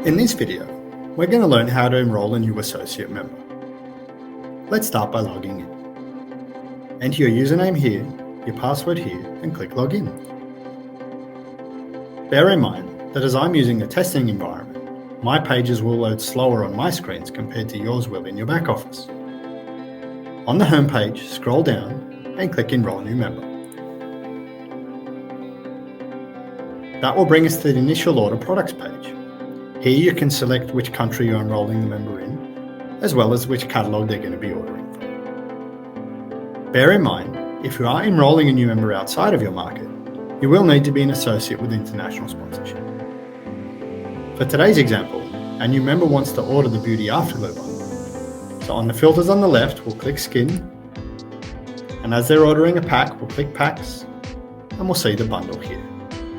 In this video, we're going to learn how to enroll a new associate member. Let's start by logging in. Enter your username here, your password here, and click Login. Bear in mind that as I'm using a testing environment, my pages will load slower on my screens compared to yours will in your back office. On the home page, scroll down and click Enroll New Member. That will bring us to the Initial Order Products page. Here you can select which country you're enrolling the member in, as well as which catalogue they're going to be ordering from. Bear in mind, if you are enrolling a new member outside of your market, you will need to be an associate with international sponsorship. For today's example, a new member wants to order the Beauty Afterglow bundle. So on the filters on the left, we'll click Skin, and as they're ordering a pack, we'll click Packs, and we'll see the bundle here.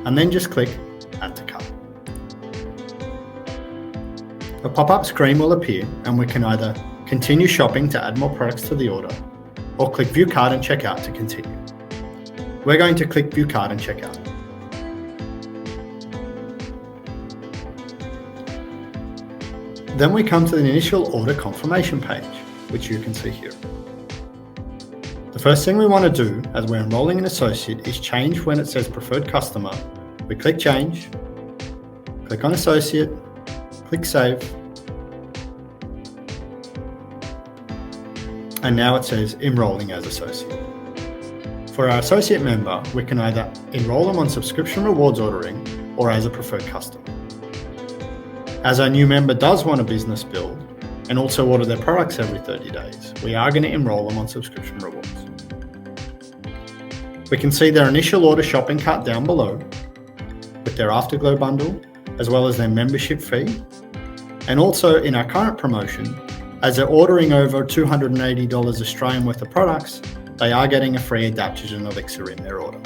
And then just click Add to Cart. A pop-up screen will appear and we can either continue shopping to add more products to the order or click View Cart and Checkout to continue. We're going to click View Cart and Checkout. Then we come to the Initial Order Confirmation page, which you can see here. The first thing we want to do as we're enrolling an associate is change when it says Preferred Customer. We click Change, click on Associate, click Save, and now it says Enrolling as Associate. For our associate member, we can either enroll them on subscription rewards ordering or as a preferred customer. As our new member does want a business build and also order their products every 30 days, we are going to enroll them on subscription rewards. We can see their initial order shopping cart down below with their Afterglow bundle, as well as their membership fee. And also in our current promotion, as they're ordering over $280 Australian worth of products, they are getting a free adaptogen elixir in their order.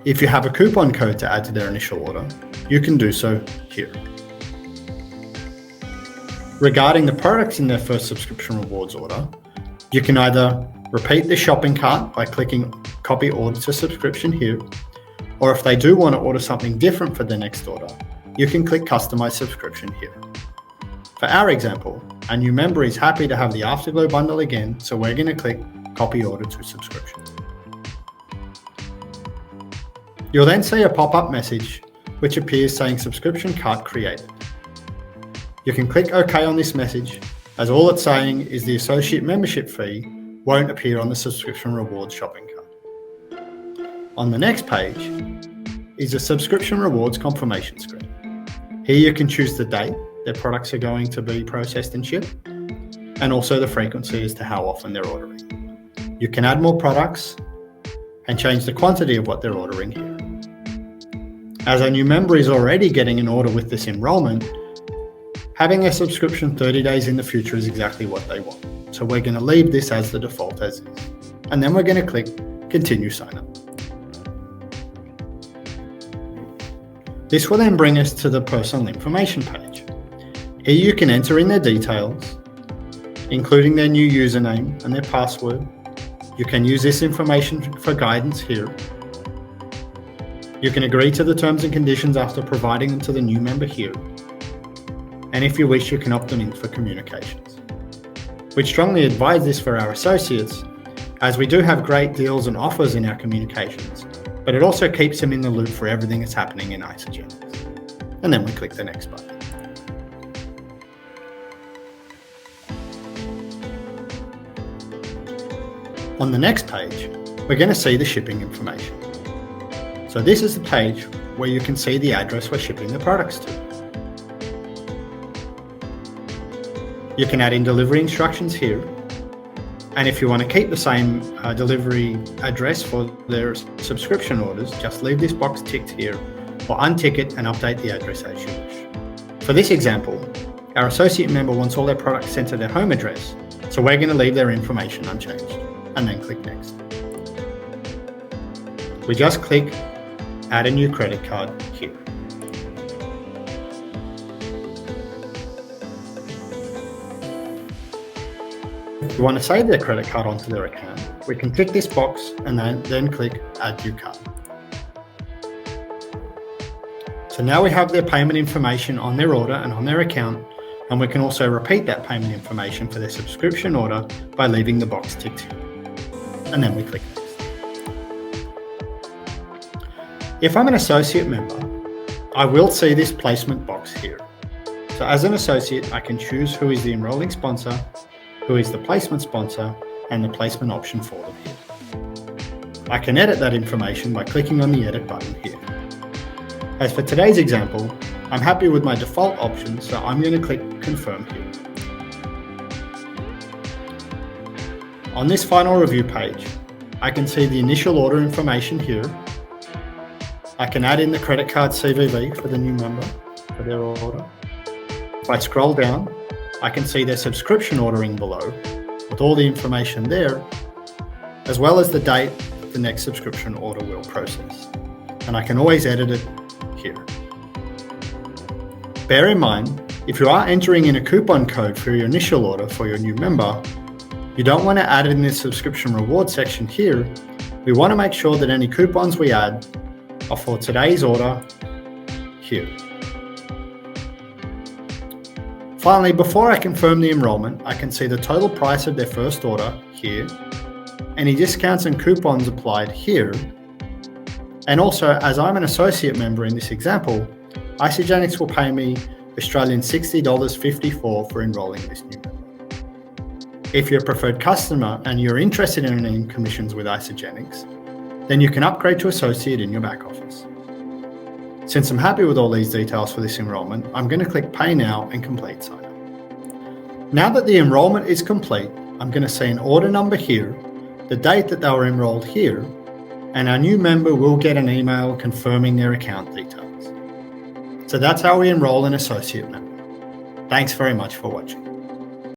If you have a coupon code to add to their initial order, you can do so here. Regarding the products in their first subscription rewards order, you can either repeat the shopping cart by clicking Copy Order to Subscription here, or if they do want to order something different for their next order, you can click Customize Subscription here. For our example, our new member is happy to have the Afterglow bundle again, so we're going to click Copy Order to Subscription. You'll then see a pop-up message which appears saying Subscription Cart Created. You can click OK on this message, as all it's saying is the associate membership fee won't appear on the subscription rewards shopping cart. On the next page is a subscription rewards confirmation screen. Here you can choose the date their products are going to be processed and shipped, and also the frequency as to how often they're ordering. You can add more products and change the quantity of what they're ordering here. As our new member is already getting an order with this enrollment, having a subscription 30 days in the future is exactly what they want. So we're going to leave this as the default as is. And then we're going to click Continue Sign Up. This will then bring us to the personal information page. Here you can enter in their details, including their new username and their password. You can use this information for guidance here. You can agree to the terms and conditions after providing them to the new member here. And if you wish, you can opt them in for communications. We strongly advise this for our associates, as we do have great deals and offers in our communications, but it also keeps them in the loop for everything that's happening in Isogenics. And then we click the next button. On the next page, we're going to see the shipping information. So this is the page where you can see the address we're shipping the products to. You can add in delivery instructions here. And if you want to keep the same delivery address for their subscription orders, just leave this box ticked here or untick it and update the address as you wish. For this example, our associate member wants all their products sent to their home address, so we're going to leave their information unchanged and then click Next. We just click Add a new credit card here. If we want to save their credit card onto their account, we can tick this box and then click Add New Card. So So now we have their payment information on their order and on their account, and we can also repeat that payment information for their subscription order by leaving the box ticked here. And then we click Next. If I'm an associate member, I will see this placement box here. So as an associate, I can choose who is the enrolling sponsor, who is the placement sponsor, and the placement option for them here. I can edit that information by clicking on the Edit button here. As for today's example, I'm happy with my default option, so I'm going to click Confirm here. On this final review page, I can see the initial order information here. I can add in the credit card CVV for the new member for their order. If I scroll down, I can see their subscription ordering below with all the information there, as well as the date the next subscription order will process. And I can always edit it here. Bear in mind, if you are entering in a coupon code for your initial order for your new member, you don't want to add it in this subscription reward section here. We want to make sure that any coupons we add are for today's order here. Finally, before I confirm the enrollment, I can see the total price of their first order here, any discounts and coupons applied here, and also, as I'm an associate member in this example, Isagenix will pay me Australian $60.54 for enrolling this new member. If you're a preferred customer and you're interested in earning commissions with Isagenix, then you can upgrade to associate in your back office. Since I'm happy with all these details for this enrolment, I'm going to click Pay Now and complete sign up. Now that the enrolment is complete, I'm going to see an order number here, the date that they were enrolled here, and our new member will get an email confirming their account details. So that's how we enroll an associate member. Thanks very much for watching.